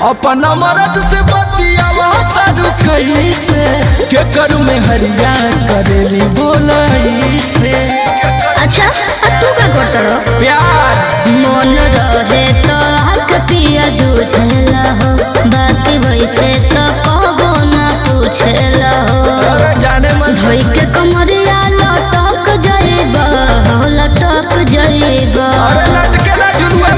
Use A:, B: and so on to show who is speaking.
A: अपन मरद से बतियावा तारू कैसे के करू में हरिया करेली बोलाई से।
B: अच्छा तू का करत रहो
A: प्यार
B: मन रहे तो हक पिया जूझला हो बाकी वैसे तो